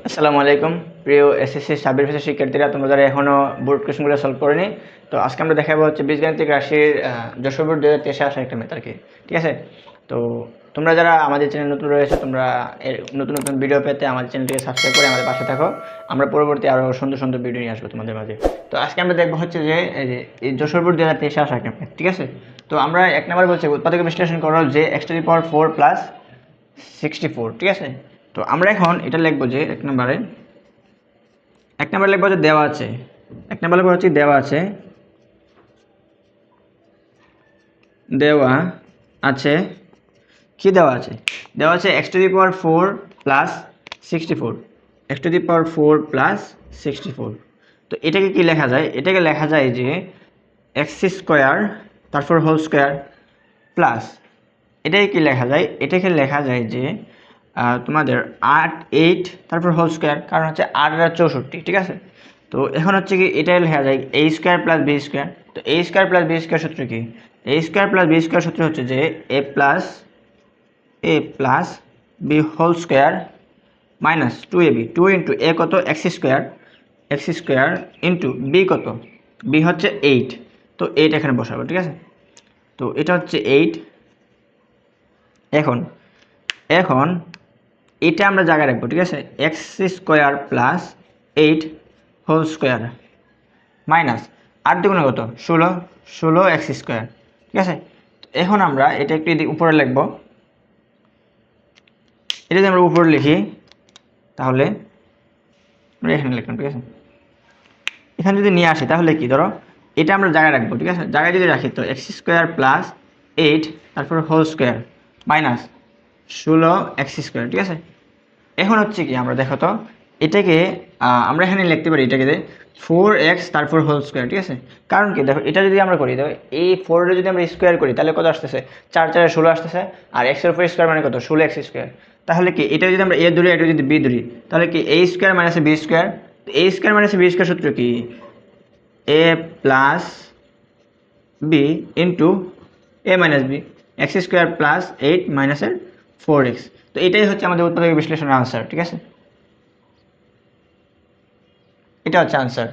আসসালামু আলাইকুম প্রিয় এসএসসি সাবের ফেসের শিক্ষার্থীরা, তোমরা যারা এখনও বোর্ড কোয়েশনগুলো সলভ করেনি, তো আজকে আমরা দেখাবো হচ্ছে বীজগাণিতিক রাশির যশোর বোর্ড 2023 আসা একটা ম্যাথ আর কি। ঠিক আছে, তো তোমরা যারা আমাদের চ্যানেল নতুন রয়েছে, তোমরা এর নতুন নতুন ভিডিও পেতে আমাদের চ্যানেলটিকে সাবস্ক্রাইব করে আমাদের পাশে থাকো। আমরা পরবর্তী আরও সুন্দর সুন্দর ভিডিও নিয়ে আসবো তোমাদের মাঝে। তো আজকে আমরা দেখবো হচ্ছে যে এই যশোর বোর্ড 2023 আসা একটা ম্যাথ। ঠিক আছে, তো আমরা এক নম্বর বলছি উৎপাদক বিশ্লেষণ করো যে x⁴ প্লাস 64। ঠিক আছে, তো আমরা এখন এটা লিখবো যে এক নম্বরে লিখবো যে দেওয়া আছে, এক নম্বর লিখবো হচ্ছে দেওয়া আছে কি দেওয়া আছে? দেওয়া আছে x⁴ প্লাস 64, x⁴ প্লাস 64। তো এটাকে কি লেখা যায়? এটাকে লেখা যায় যে x² তারপর হোল স্কোয়ার প্লাস, এটাকে কি লেখা যায়? এটাকে লেখা যায় যে তোমাদের 8 তারপর হোল স্কোয়ার, কারণ হচ্ছে 8 আর 64। ঠিক আছে, তো এখন হচ্ছে কি এটাই লেখা যায় a² প্লাস b²। তো a² প্লাস b² সূত্র কি? a² প্লাস b² সূত্র হচ্ছে যে a plus b whole square minus 2ab, 2 into a কত? x² ইন্টু b কত? b হচ্ছে 8, তো 8 এখানে বসাবো। ঠিক আছে, তো এটা হচ্ছে 8। এখন এটা আমরা জায়গায় রাখবো। ঠিক আছে, x² plus 8 whole square minus 8 দুগুণে কত? 16 x²। ঠিক আছে, এখন আমরা এটা একটু উপরে লিখবো। এটা যদি আমরা উপরে লিখি তাহলে আমরা এখানে লিখলাম। ঠিক আছে, এখানে যদি নিয়ে আসি তাহলে কি, ধরো এটা আমরা জায়গায় রাখবো। ঠিক আছে, জায়গায় যদি রাখি তো x² প্লাস 8 তারপর হোল স্কোয়ার মাইনাস 16 x²। ঠিক আছে, এখন হচ্ছে কি আমরা দেখো তো এটাকে আমরা এখানে লিখতে পারি এটাকে 4x তারপর হোল স্কোয়ার। ঠিক আছে, কারণ কি দেখো এটা যদি আমরা করি, দেখো এই 4 যদি আমরা স্কোয়ার করি তাহলে কত আসতেছে? 4 4 16 আসতেছে, আর x এর উপর স্কোয়ার মানে কত? 16 x²। তাহলে কি এটা যদি আমরা a ধরি, এটা যদি b ধরি, তাহলে কি a² মাইনাস b²। তো a² মাইনাস b² সূত্র কি? a plus b into a minus b, x² plus 8 মাইনাসের 4x। তো এটাই হচ্ছে আমাদের উৎপাদক বিশ্লেষণের আনসার। ঠিক আছে, এটা হচ্ছে আনসার।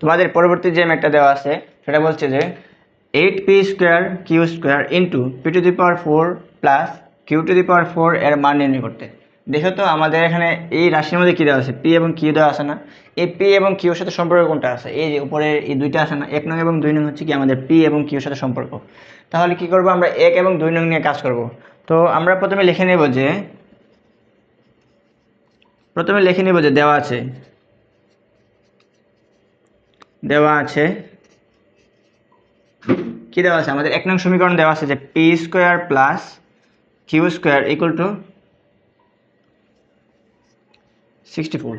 তোমাদের পরবর্তী যে ম্যাথটা দেওয়া আছে সেটা বলছে যে 8p² into p⁴ plus q⁴ এর মান নির্ণয় করতে। দেখো তো আমাদের এখানে এই রাশির মধ্যে কী দেওয়া আছে? পি এবং কিউ দেওয়া আছে না? এই পি এবং কিউর সাথে সম্পর্ক কোনটা আছে? এই যে উপরে এই দুইটা আছে না, 1 নং এবং 2 নং হচ্ছে কি আমাদের পি এবং কিউর সাথে সম্পর্ক। তাহলে কি করব? আমরা 1 এবং 2 নং নিয়ে কাজ করব। তো আমরা প্রথমে লিখে নেব যে দেওয়া আছে কি দেওয়া আছে? আমাদের 1 নং সমীকরণ দেওয়া আছে যে p² plus q² equal to 64।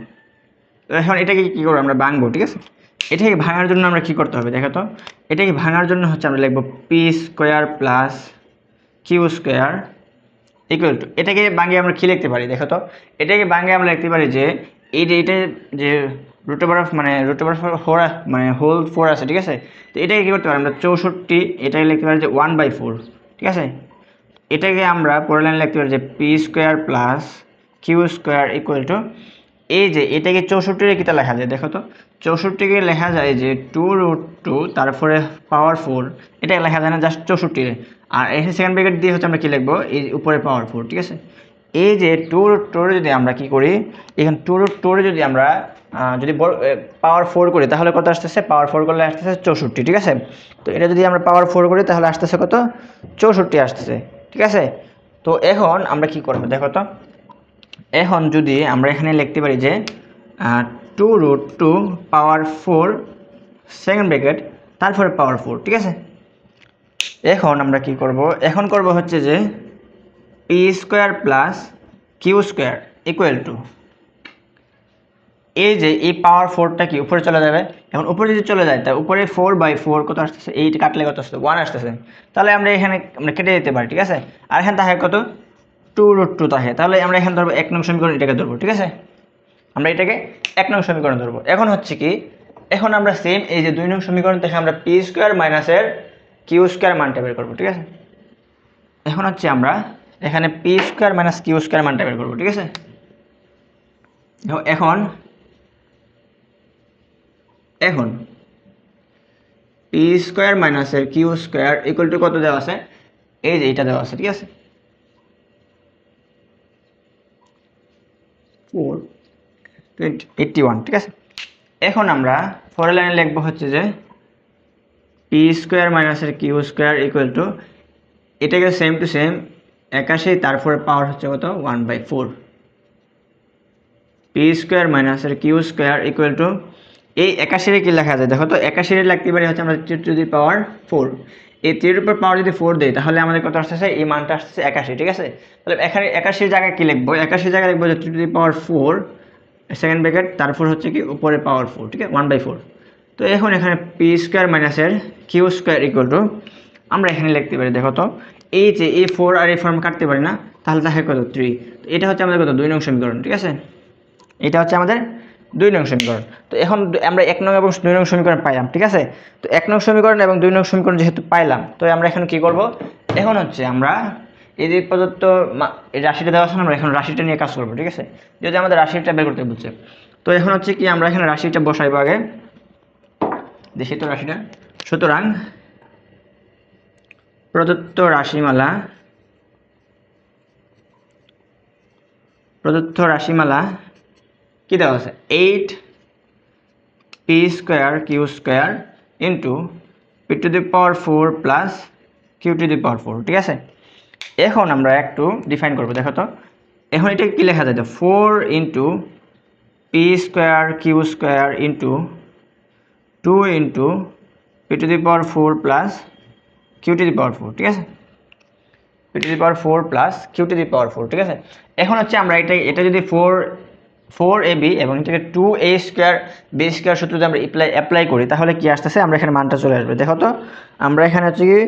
তো এখন এটাকে কি করবো? আমরা ভাঙবো। ঠিক আছে, এটাকে ভাঙার জন্য আমরা কি করতে হবে দেখো তো? এটাকে ভাঙার জন্য হচ্ছে আমরা লিখবো p² plus q² equal to, এটাকে ভাঙিয়ে আমরা কি লিখতে পারি দেখো তো? এটাকে ভাঙিয়ে আমরা লিখতে পারি যে এটা যে √4 মানে হোল 4 আছে। ঠিক আছে, তো এটাকে কী করতে পারি আমরা? 64, এটাকে লিখতে পারি যে 1/4। ঠিক আছে, এটাকে আমরা পরের লাইনে লিখতে পারি যে p² plus q² equal to, এই যে এটাকে 64 কিটা লেখা যায় দেখো তো? 64কে লেখা যায় যে 2√2 তারপরে পাওয়ার 4, এটা লেখা যায় না, জাস্ট 64। আর এখানে সেকেন্ড ব্র্যাকেট দিয়ে হচ্ছে আমরা কি লিখবো? এই উপরে পাওয়ার 4। ঠিক আছে, এই যে 2√2 যদি আমরা কি করি, এখানে 2√2 যদি আমরা যদি পাওয়ার 4 করি তাহলে কত আসতেছে? পাওয়ার 4 করলে আসতেছে 64। ঠিক আছে, তো এটা যদি আমরা পাওয়ার 4 করি তাহলে আসতেছে কত? 64 আসতেছে। ঠিক আছে, তো এখন আমরা কি করবো দেখো তো? এখন যদি আমরা এখানে লিখতে পারি যে 2√2 পাওয়ার 4 সেকেন্ড ব্র্যাকেট তারপরে পাওয়ার 4। ঠিক আছে, এখন আমরা কি করব? এখন করব হচ্ছে যে p² plus q² equal to, এই যে এই পাওয়ার 4টা কি উপরে চলে যাবে? এখন উপরে যদি চলে যায় তা উপরে 4/4 কত আসতেছে? 8 কাটলে কত আসতেছে? 1 আসতেছে। তাহলে আমরা এখানে কেটে দিতে পারি। ঠিক আছে, আর এখানে থাকে কত? 2√2 থাকে। তাহলে আমরা এখানে ধরবো 1 নং সমীকরণ, এটাকে ধরবো। ঠিক আছে, আমরা এটাকে 1 নং সমীকরণ ধরবো। এখন হচ্ছে কি, এখন আমরা সেম এই যে 2 নং সমীকরণ থেকে আমরা p² মাইনাসের q² মানটা বের করবো। ঠিক আছে, এখন হচ্ছে আমরা এখানে P square minus Q square মানটা বের করবো, ঠিক আছে। এখন এখন পি স্কোয়ার মাইনাসের কিউ স্কোয়ার ইকুয়াল টু কত দেওয়া আছে, এই যে এটা দেওয়া আছে, ঠিক আছে, 481, ঠিক আছে। এখন আমরা পরের লাইনে লিখবো হচ্ছে যে পি স্কোয়ার মাইনাসের কিউ স্কোয়ার ইকুয়াল টু, এটাকে সেম টু সেম 81, তারপরে পাওয়ার হচ্ছে কত 1/4, পি স্কোয়ার মাইনাসের কিউ স্কোয়ার ইকুয়াল টু, এই 81 কি লেখা যায় দেখো তো, 81 লিখতে পারি হচ্ছে আমরা 3 টু দি পাওয়ার 4, এই 3 এর উপর পাওয়ার যদি 4 দেই তাহলে আমাদের কত আসতেছে, এই মানটা আসতেছে 81, ঠিক আছে। তাহলে এখানে 81 জায়গায় কি লিখবো, 81 জায়গায় লিখবো যে 3 two the power 4 second bracket, তারপর হচ্ছে কি উপরে পাওয়ার 4, ঠিক আছে, 1/4। তো এখন এখানে পি স্কোয়ার মাইনাসের কিউ স্কোয়ার ইকুয়াল টু, আমরা এখানে লিখতে পারি দেখো তো, এই যে এই 4 আর এই 4 আমরা কাটতে পারি না, তাহলে থাকে কত 3। তো এটা হচ্ছে আমাদের কত 2 নং সমীকরণ, ঠিক আছে, এটা হচ্ছে আমাদের 2 নং সমীকরণ। তো এখন আমরা 1 নং এবং 2 নং সমীকরণ পাইলাম, ঠিক আছে। তো 1 নং সমীকরণ এবং 2 নং সমীকরণ যেহেতু পাইলাম, তো আমরা এখন কি করব, এখন হচ্ছে আমরা এই যে প্রদত্ত এই রাশিটা দেওয়া আছে, আমরা এখন রাশিটা নিয়ে কাজ করব, ঠিক আছে, যদি আমাদের রাশিটা বের করতে বলছে। তো এখন হচ্ছে কি আমরা এখানে রাশিটা বসাইবো আগে, দেখি তো রাশিটা। সুতরাং প্রদত্ত রাশিমালা কি দেওয়া আছে, 8 P square Q square into P to the power 4 plus Q to the power 4, ঠিক আছে। এখন আমরা একটু ডিফাইন করবো, দেখো তো এখন এটা কি লেখা যায়, 4 into P square Q square into 2 into P to the power 4 plus Q to the power 4, ঠিক আছে, P to the power 4 plus Q to the power 4, ঠিক আছে। এখন হচ্ছে আমরা এটা যদি 4ab এবং এটাকে 2a স্কোয়ার বি স্কোয়ার সূত্র যদি আমরা অ্যাপ্লাই করি তাহলে কি আসতেছে, আমরা এখানে মানটা চলে আসবে। দেখো তো আমরা এখানে হচ্ছে কি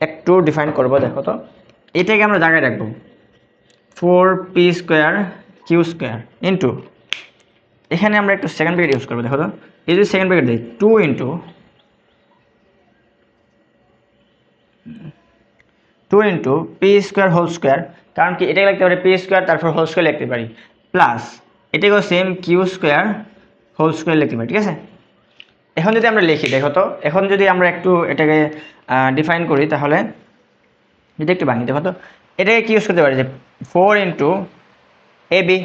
একটু ডিফাইন করব, দেখো তো এটাকে আমরা জায়গায় রাখবো 4p square Q square into, এখানে আমরা একটু সেকেন্ড ব্র্যাকেট ইউজ করবো, দেখো তো এই যদি সেকেন্ড ব্র্যাকেট দিই 2 into P square whole square, কারণ কি এটাকে লিখতে পারি পি স্কোয়ার তারপর হোল স্কোয়ার লিখতে পারি, প্লাস এটাকেও same Q square whole square লিখতে পারি, ঠিক আছে। এখন যদি আমরা লিখি, দেখো তো এখন যদি আমরা একটু এটাকে ডিফাইন করি তাহলে যদি একটু বানিয়ে, দেখো তো এটাকে কি ইউজ করতে পারি যে 4 ইন্টু এবি,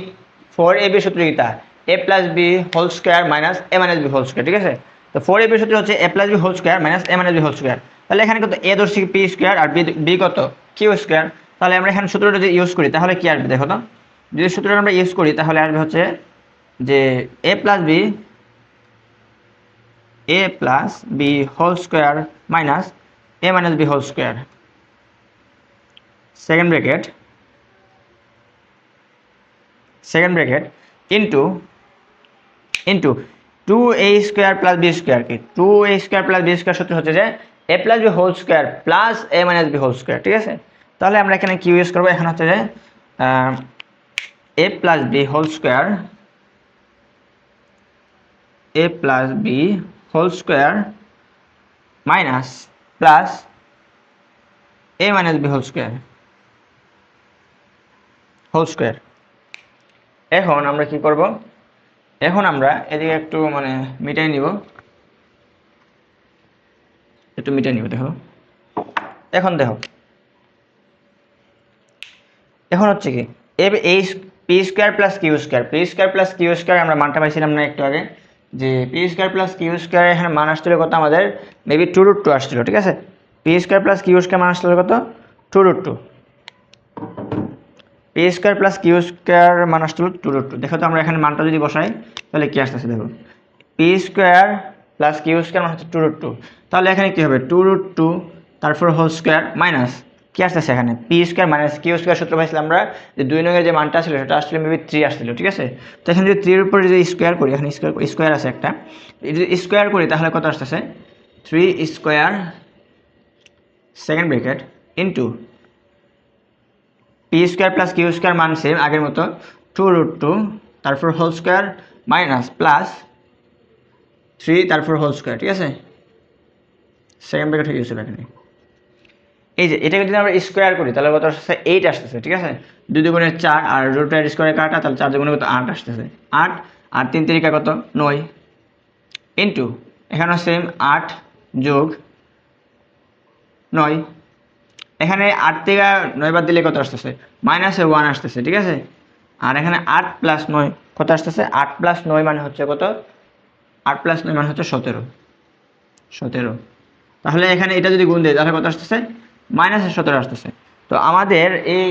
4ab সূত্র কিটা A plus B whole square minus A minus B whole square, ঠিক আছে। তো 4ab সূত্র হচ্ছে A plus B whole square minus A minus B whole square, তাহলে এখানে কত এ ধরছি পি স্কোয়ার আর বি কত কিউ স্কোয়ার, তাহলে আমরা এখানে সূত্রটা যদি ইউজ করি তাহলে কি আসবে, দেখো তো যদি সূত্রটা আমরা ইউজ করি তাহলে আসবে হচ্ছে যে A plus B whole square minus A minus B whole square second bracket into 2a square plus B square, কি 2a square plus B square সূত্র হচ্ছে যে A plus B whole square plus A minus B whole square, ঠিক আছে। তাহলে আমরা এখানে কি ইউজ করবো, এখানে হচ্ছে যে A plus B whole square minus plus A minus B whole square. এখন আমরা কি করব, এখন আমরা এদিকে একটু মানে মিটাই নিব, দেখো এখন দেখো এখন হচ্ছে কি এই P square plus Q square আমরা মানটা পাইছিলাম না একটু আগে, যে P square plus Q square এখানে মান আসছিল কত আমাদের মেবি 2√2 আসছিল, ঠিক আছে। P square plus Q square মান আসছিল কত 2√2, P square plus Q square মান আসছিল 2√2। দেখো তো আমরা এখানে মানটা যদি বসাই তাহলে কি আসতেছে, দেখো P square plus Q square মান হচ্ছে 2√2, তাহলে এখানে কি হবে 2√2 তারপর হোল স্কোয়ার মাইনাস কি আসতেছে এখানে P square minus Q square সূত্র পাইছিলাম আমরা যে 2 নং এর যে মানটা ছিল সেটা আসলে মেবি 3 আসছিল, ঠিক আছে। তো এখানে যদি 3 এর উপরে যদি স্কোয়ার করি, এখানে স্কোয়ার আছে একটা, যদি স্কোয়ার করি তাহলে কত আসতেছে 3 square second bracket into P square plus Q square মান সেম আগের মতো 2√2 তারপর হোল স্কোয়ার মাইনাস প্লাস 3 তারপর হোল স্কোয়ার, ঠিক আছে, সেকেন্ড ব্র্যাকেট হয়ে গেছিল এখানে। এই যে এটাকে যদি আমরা স্কোয়ার করি তাহলে কত আসতেছে 8 আসতেছে, ঠিক আছে। 2 দুগুণে 4 আর রুটের স্কোয়ারে কাটা, তাহলে 4 দুগুণে কত 8 আসতেছে। 8 আর 3 তিরিকা কত 9 ইন্টু এখানেও সেম 8 যোগ 9, এখানে 8 থেকে 9 বাদ দিলে কত আসতেছে -1 আসতেছে, ঠিক আছে। আর এখানে 8 প্লাস 9 কত আসতেছে, 8 প্লাস 9 মানে হচ্ছে কত, 8 প্লাস 9 মানে হচ্ছে 17। তাহলে এখানে এটা যদি গুণ দেয় তাহলে কত আসতেছে -17 আসতেছে। তো আমাদের এই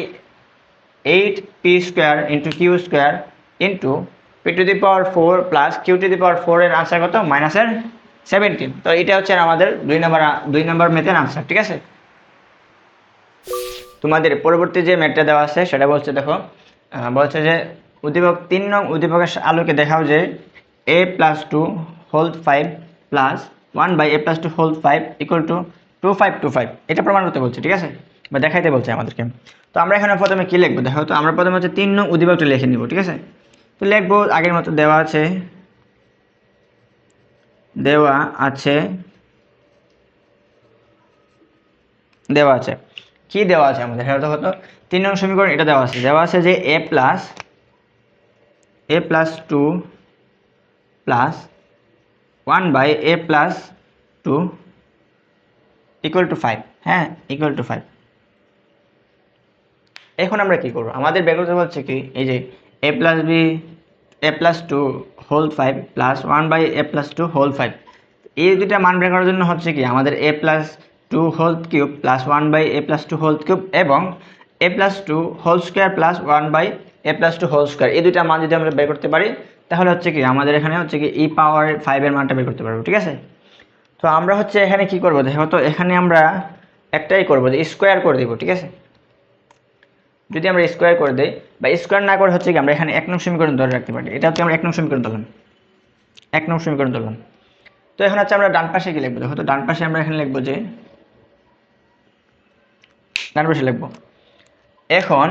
8p² into Q square into p⁴ plus q⁴ এর আনসার কত -17। তো এটা হচ্ছে আমাদের 2 নম্বর ম্যাথের আনসার, ঠিক আছে। তোমাদের পরবর্তী যে ম্যাথটা দেওয়া আছে সেটা বলছে, দেখো বলছে যে উদ্দীপক 3 নং উদ্দীপকের আলোকে দেখাও যে a+2 whole 5 plus 1/a+2 whole 5 equal to 2525, এটা প্রমাণ করতে বলছে, ঠিক আছে, বা দেখাইতে বলছে আমাদেরকে। তো আমরা এখানে প্রথমে কি লিখবো দেখো, তো আমরা প্রথমে হচ্ছে 3 নং উদ্দীপকটা লিখে নিব, ঠিক আছে। তো লিখবো আগের মতো দেওয়া আছে কি দেওয়া আছে আমাদের এখানে, দেখো তো 3 নং সমীকরণ এটা দেওয়া আছে যে a+2 plus 1/a+2 equal to 5, হ্যাঁ ইকুয়াল টু 5। এখন আমরা কি করব, আমাদের বের করতে বলছে কি এই যে a+2 whole 5 plus 1/a+2 whole 5, এই দুইটা মান বের করার জন্য হচ্ছে কি আমাদের a+2 whole cube plus 1/a+2 whole cube এবং a+2 whole square plus 1/a+2 whole square, এই দুইটা মান যদি আমরা বের করতে পারি তাহলে হচ্ছে কি আমাদের এখানে হচ্ছে কি e⁻5 এর মানটা বের করতে পারবো, ঠিক আছে। তো আমরা হচ্ছে এখানে কি করব দেখো, তো এখানে আমরা একটাই করব যে স্কোয়ার করে দিব, ঠিক আছে। যদি আমরা স্কোয়ার করে দেই বা স্কোয়ার না করে হচ্ছে কি আমরা এখানে 1 নং সমীকরণ ধরে রাখতে পারি, এটা হচ্ছে আমরা 1 নং সমীকরণ ধরলাম। তো এখন হচ্ছে আমরা ডান পাশে কি লিখবো দেখো, তো ডান পাশে আমরা এখানে লিখবো যে এখন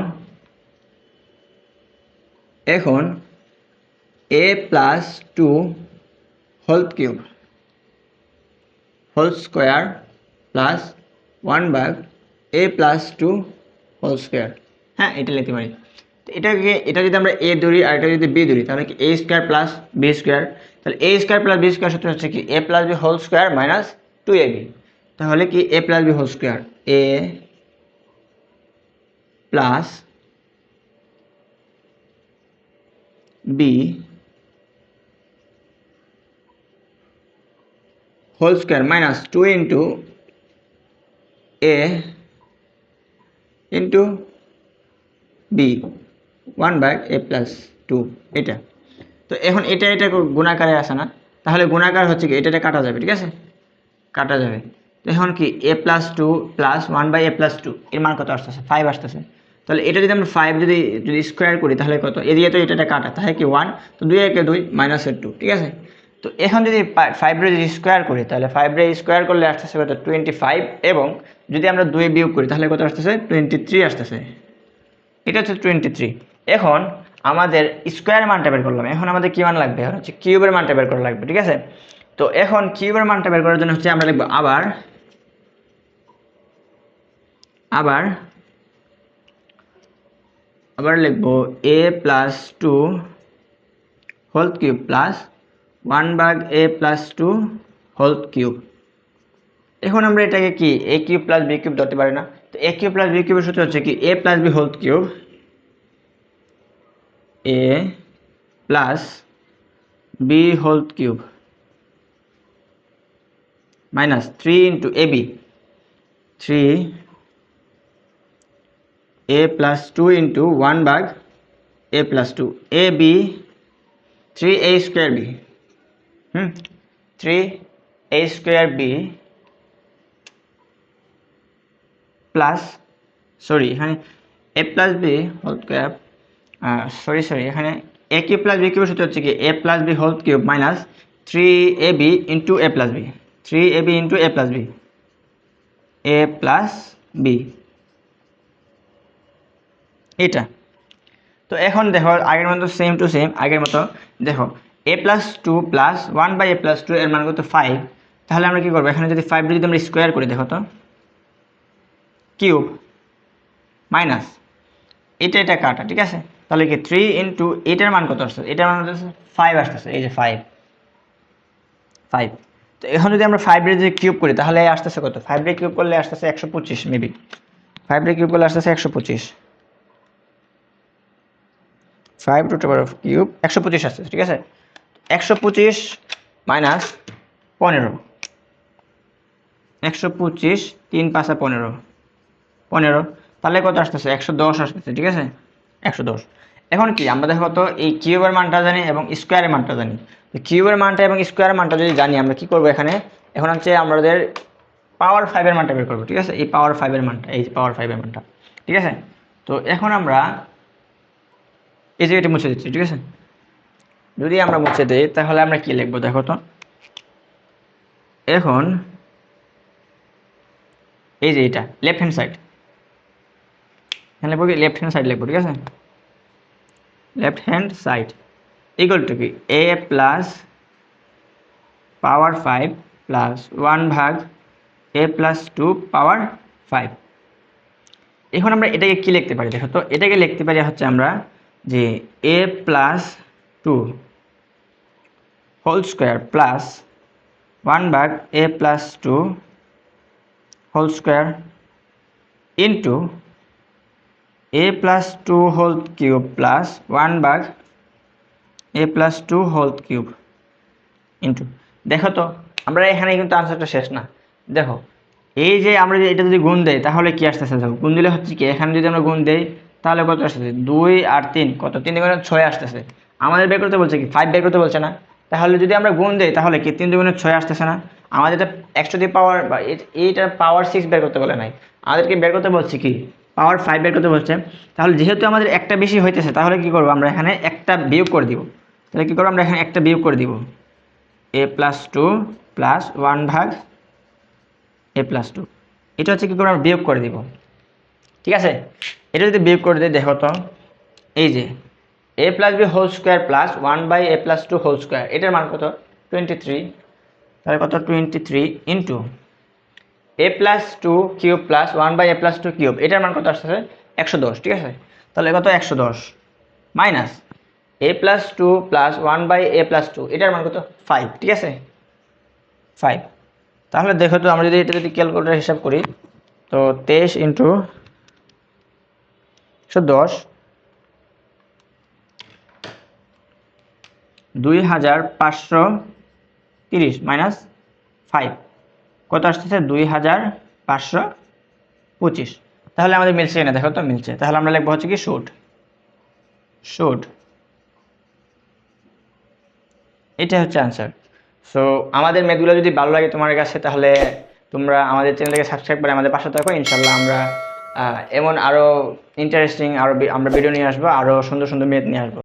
a+2 whole cube whole square plus 1/a+2 whole square, হ্যাঁ এটা লিখতে পারি। তো এটা যদি আমরা a ধরি আর এটা যদি b ধরি তাহলে কি a square plus b square, তাহলে a square plus b square সূত্র হচ্ছে কি a plus b whole square minus 2ab, তাহলে কি a plus b whole square a plus b whole square minus 2 into a into b 1/a+2, এটা। তো এখন এটা গুণাকারে আসে না, তাহলে গুণাকার হচ্ছে কি এটা কাটা যাবে, ঠিক আছে, কাটা যাবে। তো এখন কি a+2 প্লাস 1/a+2 এর মান কত আসতেছে 5 আসতেছে। তাহলে এটা যদি আমরা 5 যদি স্কোয়ার করি তাহলে কত, এদিকে তো এটা কাটা তাহলে কি 1, তো 2 একে 2 -2, ঠিক আছে। তো এখন যদি 5 রে যদি স্কোয়ার করি তাহলে 5 রে স্কোয়ার করলে আসতেছে কত 25, এবং যদি আমরা 2 বিয়োগ করি তাহলে কত আসতেছে 23 আসতেছে, এটা হচ্ছে 23। এখন আমাদের স্কোয়ার মানটা বের করলাম, এখন আমাদের কি মান লাগবে, এখন হচ্ছে কিউবের মানটা বের করা লাগবে, ঠিক আছে। তো এখন কিউবের মানটা বের করার জন্য হচ্ছে আমরা লিখবো আবার লিখবো a+2 whole cube plus 1/a+2 whole cube. এখন আমরা এটাকে কি a cube plus b cube ধরতে পারি না, তো a কিউব প্লাস b কিউবের সূত্র হচ্ছে কি a plus b whole cube a plus b whole cube minus 3 into ab 3a+2 into 1/a+2 ab 3a square b 3a square b plus এখানে a plus b whole cube এখানে a cube plus b কিউবের সূত্র হচ্ছে কি a plus b whole cube minus 3ab into a plus b 3ab into a plus b এটা। তো এখন দেখো আগের মতো সেম টু সেম আগের মতো দেখো a+2 প্লাস 1/a+2 এর মান কত 5, তাহলে আমরা কি করবো এখানে যদি 5 যদি আমরা স্কোয়ার করি দেখো তো কিউব মাইনাস এটা কাটা, ঠিক আছে? তাহলে কি 3 ইন্টু এটার মান কত আসছে? এটার মান হচ্ছে 5 আসতেছে, এই যে 5। তো এখন যদি আমরা 5 রে যে কিউব করি তাহলে আসতেছে কত? 5 রে কিউব করলে আসতেছে 125 মেবি। 5 রে কিউব করলে আসতেছে 125। 5 রুট ওভার অফ কিউব 125 আসতেছে, ঠিক আছে? 125 মাইনাস 15। 125 3 5 15 15, তাহলে কত আসতেছে? 110 আসতেছে, ঠিক আছে? 110। এখন কি আমরা দেখো তো এই কিউবের মানটা জানি এবং স্কোয়ারের মানটা জানি। তো কিউবের মানটা এবং স্কোয়ারের মানটা যদি জানি আমরা কি করব এখানে? এখন হচ্ছে আমাদের পাওয়ার 5 এর মানটা বের করব, ঠিক আছে? এই পাওয়ার 5 এর মানটা, এই যে পাওয়ার 5 এর মানটা, ঠিক আছে? তো এখন আমরা এই যে এটা মুছে দিচ্ছি, ঠিক আছে? যদি আমরা মুছে দেই তাহলে আমরা কি লিখবো দেখো তো। এখন এই যে এটা লেফট হ্যান্ড সাইড, এখানে লিখবো কি লেফট হ্যান্ড সাইড লিখবো, ঠিক আছে? Left hand side equal to কি a প্লাস পাওয়ার 5 প্লাস 1 ভাগ a প্লাস 2 পাওয়ার 5। এখন আমরা এটাকে কি লিখতে পারি দেখো তো। এটাকে লিখতে পারি হচ্ছে আমরা যে a plus 2 whole square plus 1 ভাগ a plus 2 whole square into a plus 2 whole cube plus 1 ভাগ a plus 2 whole cube into. দেখো তো আমরা এখানে কিন্তু আনসারটা শেষ না। দেখো এই যে আমরা এটা যদি গুণ দেই তাহলে কি আসতেছে? দেখো গুণ দিলে হচ্ছে কি, এখানে যদি আমরা গুণ দেই তাহলে কত আসতেছে? 2 আর 3 কত? 3 গুণে 6 আসতেছে। আমাদের বের করতে বলছে কি 5 বের করতে বলছে না? তাহলে যদি আমরা গুণ দেই তাহলে কি 3 গুণে 6 আসতেছে না? আমাদের এটা একশো দিয়ে পাওয়ার বা এইটার পাওয়ার 6 বের করতে বলে নাই, আমাদেরকে বের করতে বলছে কি পাওয়ার 5 বের করতে বলছে। তাহলে যেহেতু আমাদের একটা বেশি হইতেছে তাহলে কি করবো আমরা এখানে একটা বিয়োগ করে দিব। তাহলে কি করবো আমরা এখানে একটা বিয়োগ করে দিব, a প্লাস 2 প্লাস 1 ভাগ a প্লাস 2। এটা হচ্ছে কি করে আমরা বিয়োগ করে দিব, ঠিক আছে? এটা যদি বিয়োগ করে দিই দেখো তো এই যে a plus B whole square plus 1 by a plus 2 whole square, এটার মান কত? 23। তাহলে কত? 23 into a plus 2 cube plus 1 by a plus 2 cube, এটার মান কত আসতেছে? 110, ঠিক আছে? তাহলে কত? 110 minus a plus 2 plus 1 by a plus 2, এটার মান কত? 5, ঠিক আছে? 5। তাহলে দেখো তো আমরা যদি এটা যদি ক্যালকুলেটর হিসাব করি তো 23 ইন্টু 110 2530 মাইনাস 5 কত আসতেছে? 2525। তাহলে আমাদের মিলছে না? দেখো তো মিলছে। তাহলে আমরা লিখবো হচ্ছে কি শুড। এটা হচ্ছে আনসার। সো আমাদের ম্যাথগুলো যদি ভালো লাগে তোমার কাছে তাহলে তোমরা আমাদের চ্যানেলটাকে সাবস্ক্রাইব করে আমাদের পাশে থাকো। ইনশাল্লাহ আমরা এমন আরও ইন্টারেস্টিং আরও আমরা ভিডিও নিয়ে আসবো, আরও সুন্দর সুন্দর ম্যাথ নিয়ে আসবো।